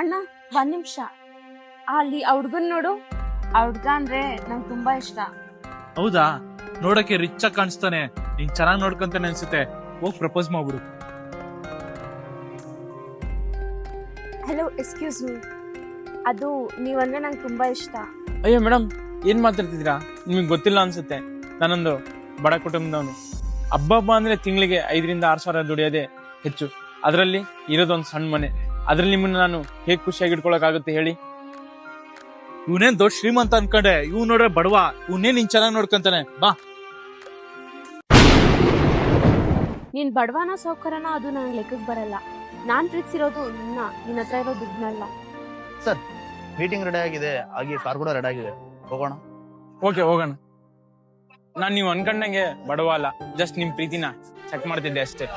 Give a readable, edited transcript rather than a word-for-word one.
ಅಣ್ಣ ಒಂದ್ ನಿಮಿಷ, ಅಲ್ಲಿ ಆ ಹುಡ್ಗನ್ ನೋಡು. ಆ ಹುಡ್ಗ ಅಂದ್ರೆ ನಂಗೆ ತುಂಬಾ ಇಷ್ಟ. ಹೌದಾ? ನೋಡಕ್ಕೆ ರಿಚ್ ಆಗಿ ಕಾಣಿಸ್ತಾನೆ, ನೀನ್ ಚೆನ್ನಾಗಿ ನೋಡ್ಕೊಂತಾನೆ ಅನ್ಸುತ್ತೆ. ಹೋಗ್ ಪ್ರಪೋಸ್ ಮಾಡ್ಬಿಡು. Hello, excuse me. ಅದು ನೀವಂದ್ರೆ ನಂಗೆ ತುಂಬಾ ಇಷ್ಟ. ಅಯ್ಯೋ ಮೇಡಮ್, ಏನ್ ಮಾತಾಡ್ತಿದ್ದೀರಾ? ನಿಮಗೆ ಗೊತ್ತಿಲ್ಲ ಅನ್ಸುತ್ತೆ. ನಾನೊಂದು ಬಡ ಕುಟುಂಬದವನು. ಹಬ್ಬ ಅಂದ್ರೆ ತಿಂಗಳಿಗೆ 5,000-6,000 ದುಡಿಯೋದೇ ಹೆಚ್ಚು. ಅದರಲ್ಲಿ ಇರೋದೊಂದು ಸಣ್ಣ ಮನೆ. ಅದ್ರಲ್ಲಿ ನಿಮ್ಮನ್ನ ನಾನು ಹೇಗ್ ಖುಷಿಯಾಗಿ ಇಟ್ಕೊಳಕಾಗುತ್ತೆ ಹೇಳಿ? ಇವನೇನ್ ದೊಡ್ಡ ಶ್ರೀಮಂತ ಅನ್ಕೊಂಡೆ, ಇವ್ ನೋಡ್ರೆ ಬಡವ. ಇವನೇ ನೀನ್ ಚೆನ್ನಾಗಿ ನೋಡ್ಕೊಂತಾನೆ, ಬಾ. ನೀನ್ ಬಡವನ ಸೌಕರ್ಯನ ಅದು ನಂಗೆ ಲೆಕ್ಕಕ್ಕೆ ಬರಲ್ಲ. ನಾನ್ ಪ್ರೀತಿಸಿರೋದು ನಿನ್ನ ಹತ್ರ ಇರೋ ದುಡ್ಡನ್ನಲ್ಲ. ಸರ್, ಮೀಟಿಂಗ್ ರೆಡಿ ಆಗಿದೆ, ಹಾಗೆ ಕಾರ್ ಕೂಡ ರೆಡಿ ಆಗಿದೆ, ಹೋಗೋಣ. ಓಕೆ, ಹೋಗೋಣ. ನಾನ್ ನೀವು ಅನ್ಕೊಂಡಂಗೆ ಬಡವ ಅಲ್ಲ, ಜಸ್ಟ್ ನಿಮ್ ಪ್ರೀತಿನ ಚೆಕ್ ಮಾಡ್ತಿದ್ದೆ ಅಷ್ಟೇ.